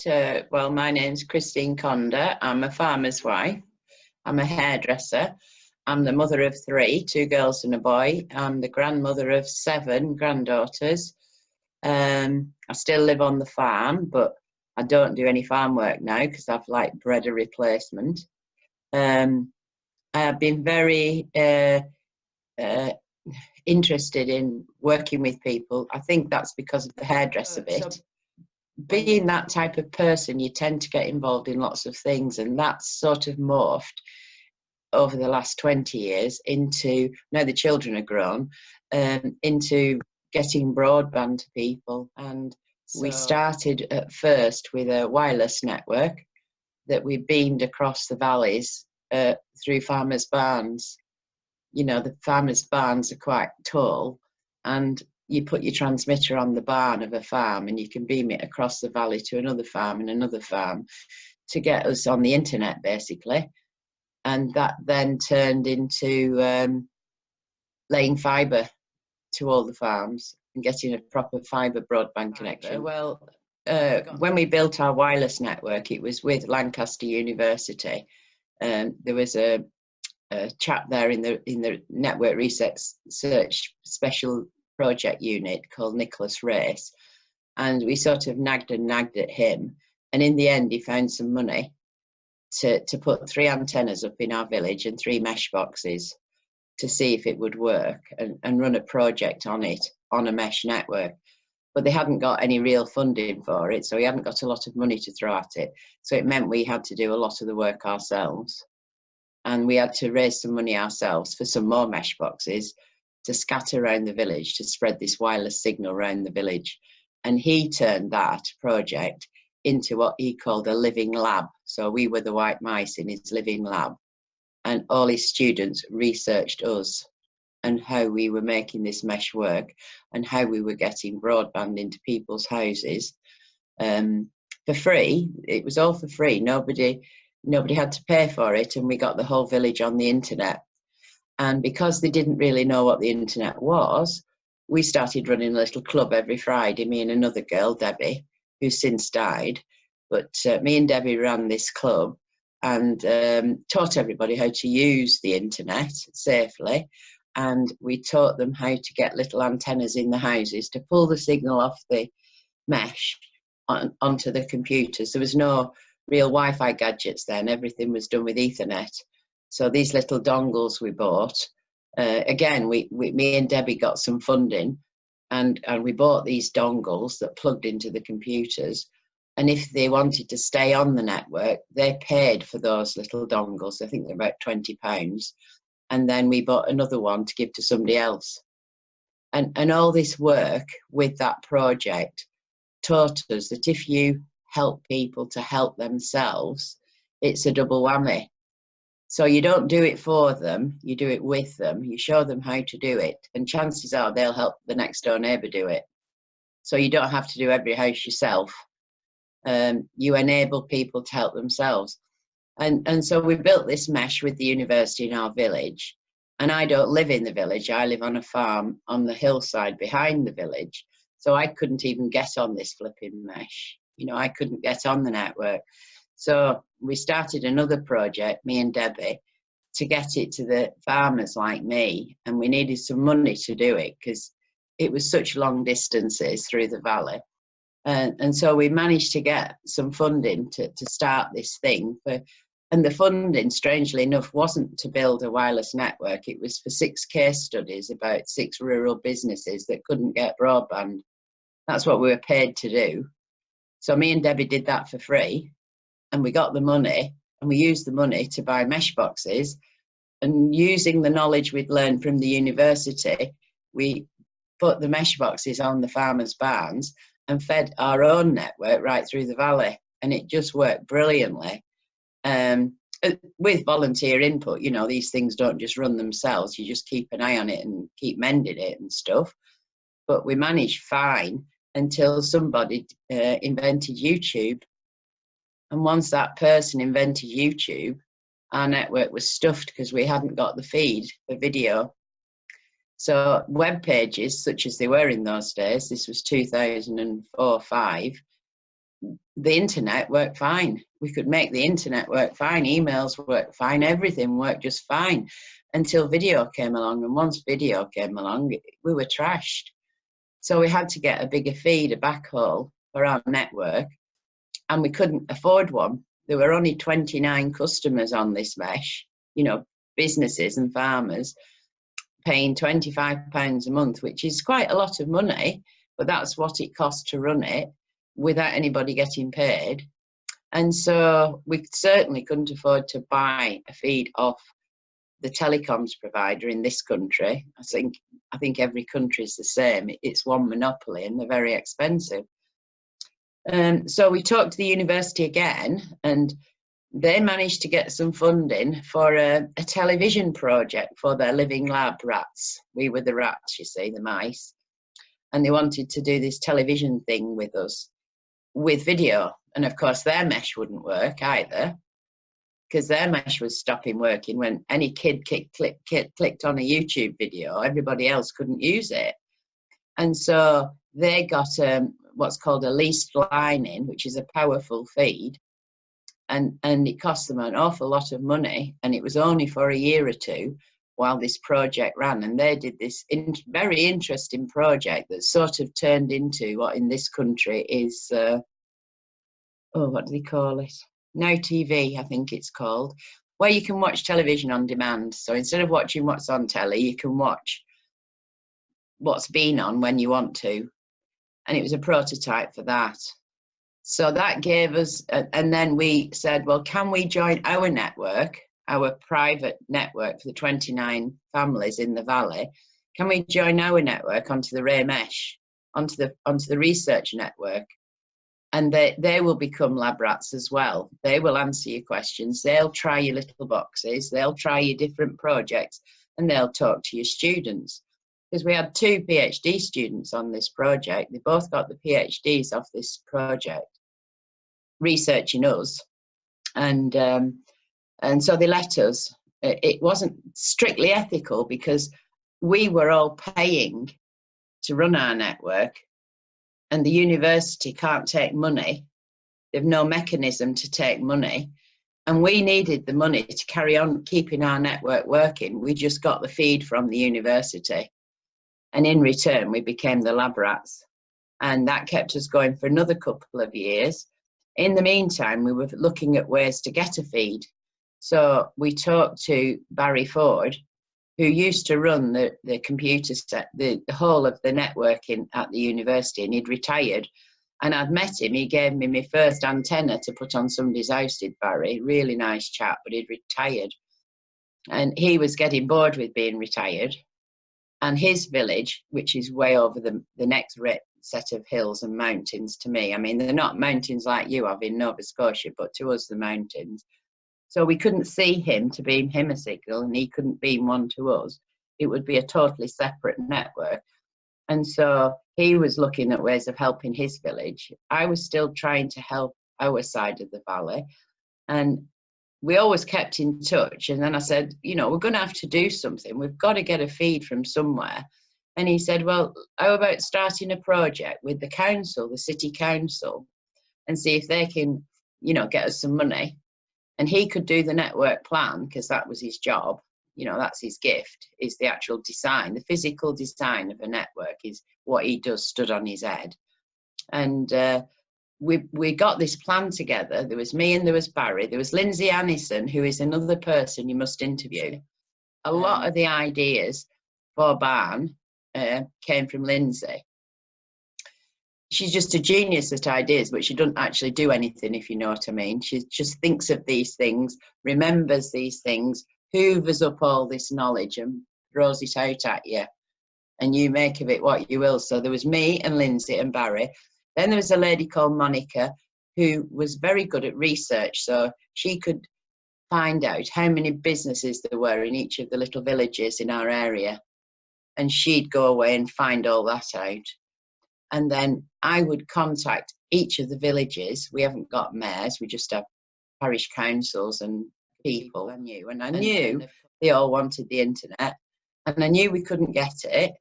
Well, my name's Christine Conder. I'm a farmer's wife. I'm a hairdresser. I'm the mother of 3, 2 girls and a boy. I'm the grandmother of 7 granddaughters. I still live on the farm, but I don't do any farm work now because I've bred a replacement. I've been very interested in working with people. I think that's because of the hairdresser bit. Being that type of person, you tend to get involved in lots of things, and that's sort of morphed over the last 20 years into, now the children are grown, into getting broadband to people. And we started at first with a wireless network that we beamed across the valleys through farmers' barns. You know, the farmers' barns are quite tall, and you put your transmitter on the barn of a farm and you can beam it across the valley to another farm and another farm to get us on the internet, basically. And that then turned into laying fibre to all the farms and getting a proper fibre broadband connection. Well, when we built our wireless network, it was with Lancaster University. There was a chap there in the network research special project unit called Nicholas Race, and we sort of nagged at him, and in the end he found some money to put 3 antennas up in our village and 3 mesh boxes to see if it would work, and run a project on it on a mesh network. But they hadn't got any real funding for it, so we hadn't got a lot of money to throw at it, so it meant we had to do a lot of the work ourselves, and we had to raise some money ourselves for some more mesh boxes to scatter around the village, to spread this wireless signal around the village. And he turned that project into what he called a living lab. So we were the white mice in his living lab, and all his students researched us and how we were making this mesh work and how we were getting broadband into people's houses for free. It was all for free. Nobody had to pay for it, and we got the whole village on the internet. And because they didn't really know what the internet was, we started running a little club every Friday, me and another girl, Debbie, who's since died. But me and Debbie ran this club and taught everybody how to use the internet safely. And we taught them how to get little antennas in the houses to pull the signal off the mesh onto the computers. There was no real Wi-Fi gadgets then. Everything was done with Ethernet. So these little dongles we bought, again, me and Debbie got some funding, and we bought these dongles that plugged into the computers. And if they wanted to stay on the network, they paid for those little dongles. I think they're about £20. And then we bought another one to give to somebody else. And all this work with that project taught us that if you help people to help themselves, it's a double whammy. So you don't do it for them, you do it with them. You show them how to do it, and chances are they'll help the next door neighbour do it. So you don't have to do every house yourself. You enable people to help themselves. And so we built this mesh with the university in our village. And I don't live in the village. I live on a farm on the hillside behind the village. So I couldn't even get on this flipping mesh. You know, I couldn't get on the network. So we started another project, me and Debbie, to get it to the farmers like me. And we needed some money to do it because it was such long distances through the valley. And so we managed to get some funding to start this thing. And the funding, strangely enough, wasn't to build a wireless network. It was for 6 case studies about 6 rural businesses that couldn't get broadband. That's what we were paid to do. So me and Debbie did that for free. And we got the money, and we used the money to buy mesh boxes. And using the knowledge we'd learned from the university, we put the mesh boxes on the farmers' barns and fed our own network right through the valley. And it just worked brilliantly. With volunteer input, you know, these things don't just run themselves. You just keep an eye on it and keep mending it and stuff. But we managed fine until somebody invented YouTube. And once that person invented YouTube, our network was stuffed because we hadn't got the feed for video. So web pages, such as they were in those days, this was 2004-05, the internet worked fine. We could make the internet work fine, emails worked fine, everything worked just fine until video came along. And once video came along, we were trashed. So we had to get a bigger feed, a backhaul for our network, and we couldn't afford one. There were only 29 customers on this mesh, you know, businesses and farmers paying £25 a month, which is quite a lot of money, but that's what it cost to run it without anybody getting paid. And so we certainly couldn't afford to buy a feed off the telecoms provider in this country. I think every country is the same. It's one monopoly and they're very expensive. So we talked to the university again, and they managed to get some funding for a television project for their living lab rats. We were the rats, you see, the mice. And they wanted to do this television thing with us, with video. And of course, their mesh wouldn't work either, because their mesh was stopping working when any kid clicked on a YouTube video. Everybody else couldn't use it. And so they got what's called a leased line in, which is a powerful feed. And it cost them an awful lot of money. And it was only for a year or two while this project ran. And they did this very interesting project that sort of turned into what in this country is, what do they call it? Now TV, I think it's called, where you can watch television on demand. So instead of watching what's on telly, you can watch what's been on when you want to. And it was a prototype for that. So that gave us, and then we said, well, can we join our network, our private network for the 29 families in the valley? Can we join our network onto the Ray Mesh, onto the research network? And they will become lab rats as well. They will answer your questions. They'll try your little boxes. They'll try your different projects, and they'll talk to your students. Because we had 2 PhD students on this project. They both got the PhDs off this project, researching us. And so they let us. It wasn't strictly ethical because we were all paying to run our network, and the university can't take money. They've no mechanism to take money. And we needed the money to carry on keeping our network working. We just got the feed from the university. And in return, we became the lab rats. And that kept us going for another couple of years. In the meantime, we were looking at ways to get a feed. So we talked to Barry Ford, who used to run the computer set, the whole of the networking at the university, and he'd retired. And I'd met him. He gave me my first antenna to put on somebody's house, did Barry. Really nice chap, but he'd retired. And he was getting bored with being retired. And his village, which is way over the next set of hills and mountains to me. I mean, they're not mountains like you have in Nova Scotia, but to us, the mountains. So we couldn't see him to beam him a signal, and he couldn't beam one to us. It would be a totally separate network. And so he was looking at ways of helping his village. I was still trying to help our side of the valley. And we always kept in touch. And then I said, you know, we're going to have to do something. We've got to get a feed from somewhere. And he said, well, how about starting a project with the council, the city council, and see if they can, you know, get us some money. And he could do the network plan, because that was his job. You know, that's his gift, is the actual design. The physical design of a network is what he does, stood on his head. And we got this plan together. There was me and there was Barry. There was Lindsay Annison, who is another person you must interview. A lot of the ideas for Barn came from Lindsay. She's just a genius at ideas, but she doesn't actually do anything, if you know what I mean. She just thinks of these things, remembers these things, hoovers up all this knowledge and throws it out at you. And you make of it what you will. So there was me and Lindsay and Barry. Then there was a lady called Monica, who was very good at research. So she could find out how many businesses there were in each of the little villages in our area. And she'd go away and find all that out. And then I would contact each of the villages. We haven't got mayors, we just have parish councils and people I knew. And I knew they all wanted the internet. And I knew we couldn't get it.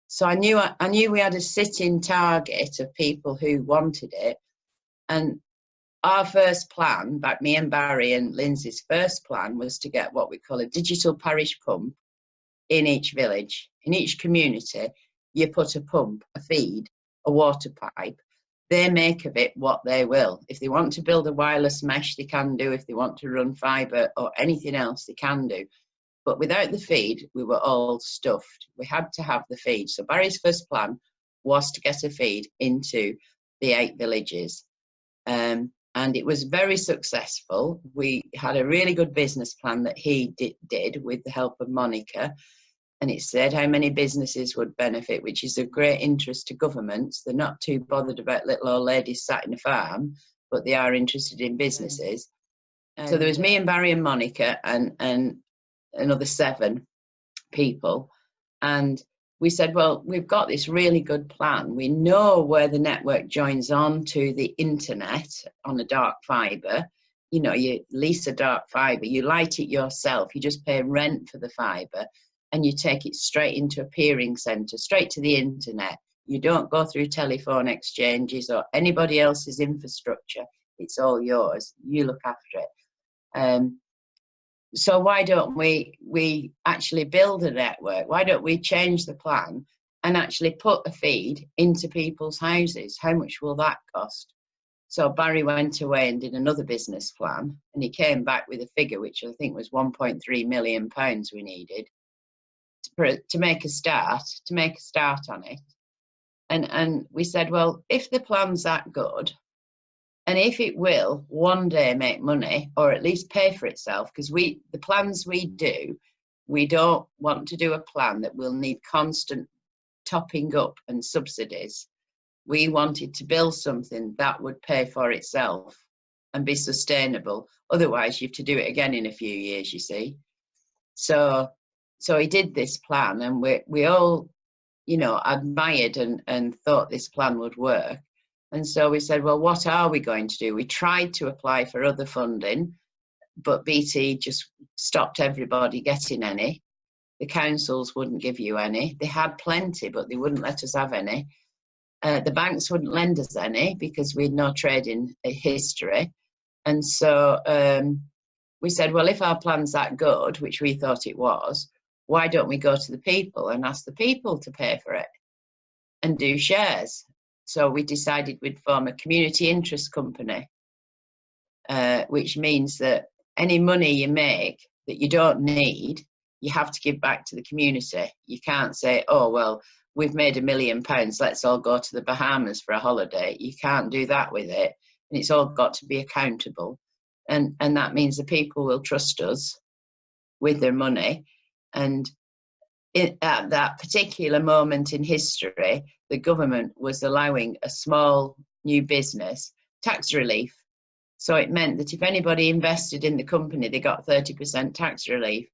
So I knew we had a sitting target of people who wanted it. And our first plan, back me and Barry and Lindsay's first plan, was to get what we call a digital parish pump in each village. In each community, you put a pump, a feed, a water pipe. They make of it what they will. If they want to build a wireless mesh, they can do. If they want to run fibre or anything else, they can do. But without the feed, we were all stuffed. We had to have the feed. So Barry's first plan was to get a feed into the 8 villages. And it was very successful. We had a really good business plan that he did with the help of Monica. And it said how many businesses would benefit, which is of great interest to governments. They're not too bothered about little old ladies sat in a farm, but they are interested in businesses. So there was me and Barry and Monica and another 7 people. And we said, well, we've got this really good plan. We know where the network joins on to the internet on a dark fibre. You know, you lease a dark fibre, you light it yourself, you just pay rent for the fibre, and you take it straight into a peering centre, straight to the internet. You don't go through telephone exchanges or anybody else's infrastructure. It's all yours. You look after it. So why don't we actually build a network? Why don't we change the plan and actually put a feed into people's houses? How much will that cost? So Barry went away and did another business plan, and he came back with a figure which I think was £1.3 million we needed to make a start on it. And we said, well, if the plan's that good, and if it will one day make money, or at least pay for itself, because the plans we do, we don't want to do a plan that will need constant topping up and subsidies. We wanted to build something that would pay for itself and be sustainable. Otherwise, you have to do it again in a few years, you see. So he did this plan, and we all, you know, admired and thought this plan would work. And so we said, well, what are we going to do? We tried to apply for other funding, but BT just stopped everybody getting any. The councils wouldn't give you any. They had plenty, but they wouldn't let us have any. The banks wouldn't lend us any because we had no trading history. And so we said, well, if our plan's that good, which we thought it was, why don't we go to the people and ask the people to pay for it and do shares? So we decided we'd form a community interest company, which means that any money you make that you don't need, you have to give back to the community. You can't say, oh, well, we've made £1 million, let's all go to the Bahamas for a holiday. You can't do that with it. And it's all got to be accountable. And that means the people will trust us with their money. And at that particular moment in history, the government was allowing a small new business tax relief. So it meant that if anybody invested in the company, they got 30% tax relief,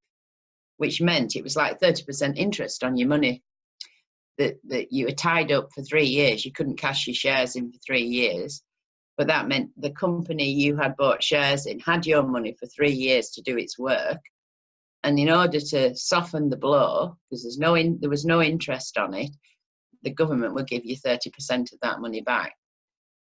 which meant it was like 30% interest on your money that you were tied up for 3 years. You couldn't cash your shares in for 3 years. But that meant the company you had bought shares in had your money for 3 years to do its work. And in order to soften the blow, because there was no interest on it, the government would give you 30% of that money back.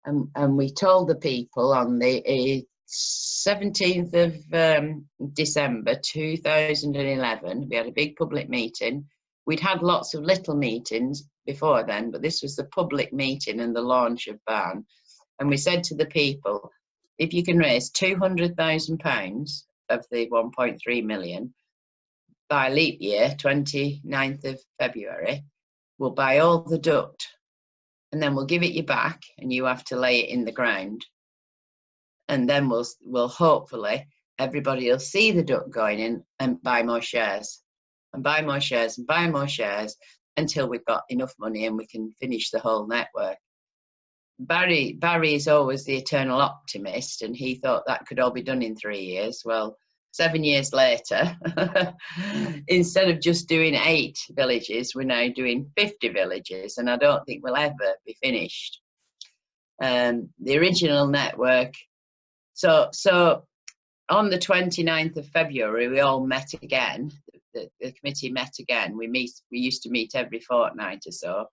And we told the people on the 17th of December 2011, we had a big public meeting. We'd had lots of little meetings before then, but this was the public meeting and the launch of BAN. And we said to the people, if you can raise £200,000 of the 1.3 million by leap year, 29th of February, we'll buy all the duct and then we'll give it you back and you have to lay it in the ground. And then we'll hopefully, everybody will see the duct going in and buy more shares and buy more shares and buy more shares until we've got enough money and we can finish the whole network. Barry is always the eternal optimist, and he thought that could all be done in 3 years. Well, 7 years later, instead of just doing 8 villages, we're now doing 50 villages, and I don't think we'll ever be finished. The original network. So on the 29th of February, we all met again. The committee met again. We used to meet every fortnight or so,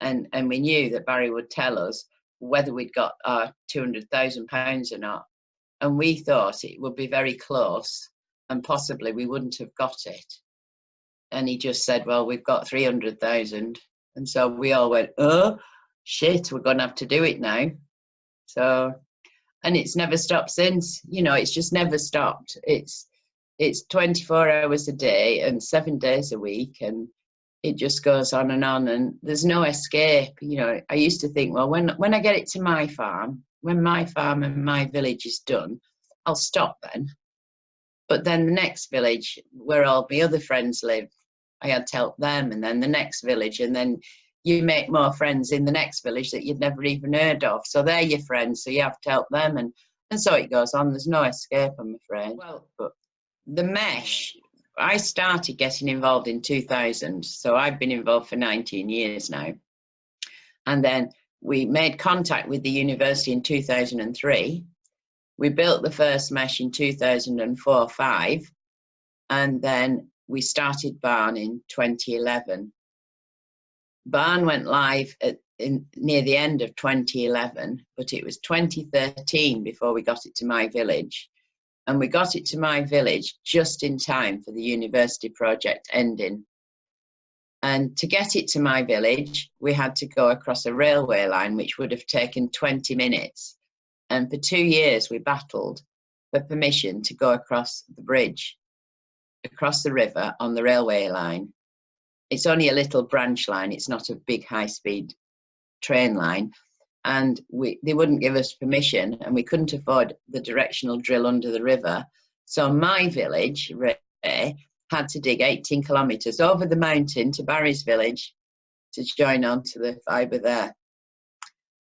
and we knew that Barry would tell us whether we'd got our £200,000 or not. And we thought it would be very close and possibly we wouldn't have got it. And he just said, well, we've got 300,000. And so we all went, oh, shit, we're going to have to do it now. So, and it's never stopped since. You know, it's just never stopped. It's 24 hours a day and 7 days a week. And it just goes on. And there's no escape. You know, I used to think, well, when I get it to my farm, when my farm and my village is done, I'll stop then. But then the next village where all my other friends live, I had to help them, and then the next village, and then you make more friends in the next village that you'd never even heard of. So they're your friends, so you have to help them, and so it goes on. There's no escape, I'm afraid. Well, but the mesh, I started getting involved in 2000, so I've been involved for 19 years now. And then we made contact with the university in 2003. We built the first mesh in 2004-05, and then we started Barn in 2011. Barn went live near the end of 2011, but it was 2013 before we got it to my village. And we got it to my village just in time for the university project ending. And to get it to my village, we had to go across a railway line, which would have taken 20 minutes. And for 2 years, we battled for permission to go across the bridge, across the river on the railway line. It's only a little branch line. It's not a big high-speed train line. And they wouldn't give us permission, and we couldn't afford the directional drill under the river. So my village, Ray, had to dig 18 kilometres over the mountain to Barry's village to join on to the fibre there.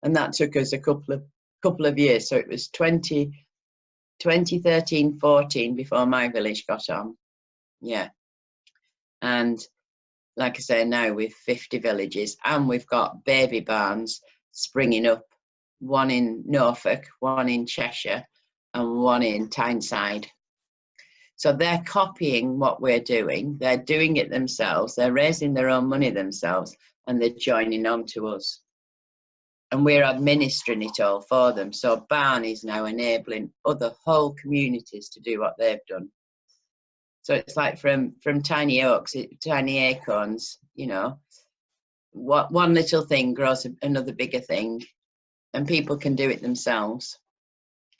And that took us a couple of years. So it was 2013-14 before my village got on. Yeah. And like I say, now we've 50 villages, and we've got baby barns springing up, one in Norfolk, one in Cheshire, and one in Tyneside. So they're copying what we're doing. They're doing it themselves. They're raising their own money themselves, and they're joining on to us. And we're administering it all for them. So Barn is now enabling other whole communities to do what they've done. So it's like from tiny oaks, tiny acorns, you know, what one little thing grows another bigger thing, and people can do it themselves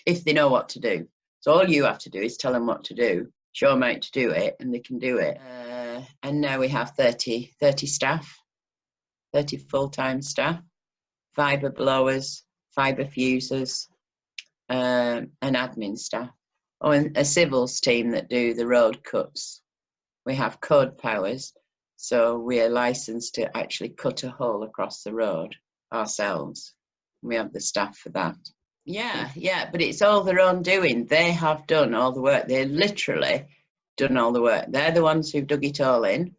if they know what to do. So all you have to do is tell them what to do, show them how to do it, and they can do it. And now we have 30 staff, 30 full-time staff, fibre blowers, fibre fusers, and admin staff. Oh, and a civils team that do the road cuts. We have code powers, so we are licensed to actually cut a hole across the road ourselves. We have the staff for that. Yeah, but it's all their own doing. They have done all the work. They've literally done all the work. They're the ones who've dug it all in.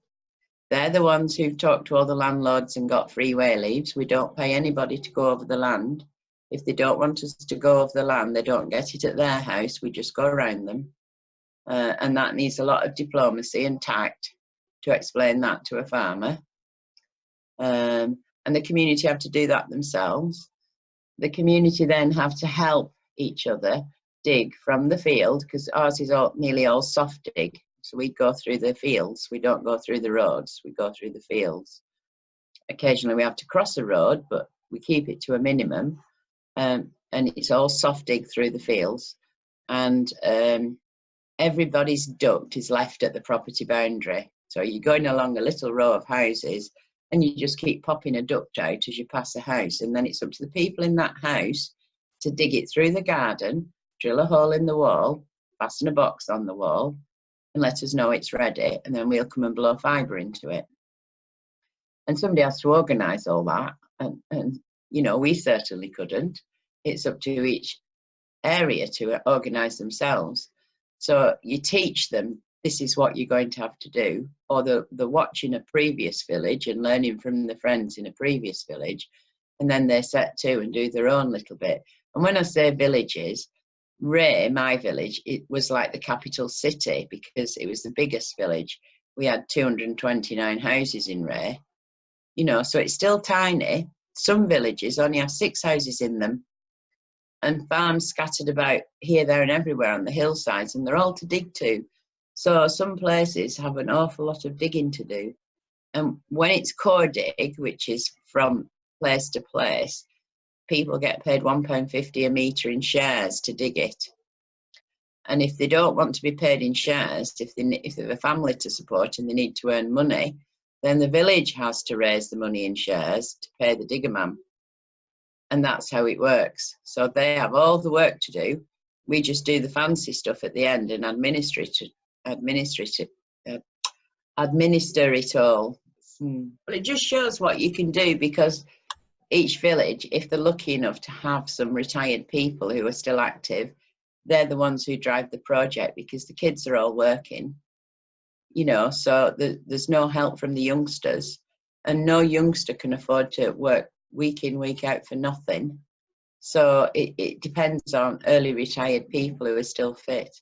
They're the ones who've talked to all the landlords and got free way leaves. We don't pay anybody to go over the land. If they don't want us to go over the land, they don't get it at their house. We just go around them. And that needs a lot of diplomacy and tact to explain that to a farmer. And the community have to do that themselves. The community then have to help each other dig from the field, because ours is nearly all soft dig. So we go through the fields. We don't go through the roads. We go through the fields. Occasionally we have to cross a road, but we keep it to a minimum. And it's all soft dig through the fields. And everybody's duct is left at the property boundary. So you're going along a little row of houses, and you just keep popping a duct out as you pass a house. And then it's up to the people in that house to dig it through the garden, drill a hole in the wall, fasten a box on the wall, and let us know it's ready. And then we'll come and blow fibre into it. And somebody has to organise all that. And you know, we certainly couldn't. It's up to each area to organise themselves. So you teach them, this is what you're going to have to do, or they're watching a previous village and learning from the friends in a previous village, and then they set to and do their own little bit. And when I say villages, Ray, my village, it was like the capital city because it was the biggest village. We had 229 houses in Ray, you know, so it's still tiny, some villages only have 6 houses in them, and farms scattered about here, there and everywhere on the hillsides, and they're all to dig to. So some places have an awful lot of digging to do. And when it's core dig, which is from place to place, people get paid £1.50 a metre in shares to dig it. And if they don't want to be paid in shares, if they have a family to support and they need to earn money, then the village has to raise the money in shares to pay the digger man. And that's how it works. So they have all the work to do. We just do the fancy stuff at the end and administer it all. But it just shows what you can do, because each village, if they're lucky enough to have some retired people who are still active, they're the ones who drive the project, because the kids are all working, you know, so there's no help from the youngsters, and no youngster can afford to work week in, week out for nothing. So it depends on early retired people who are still fit.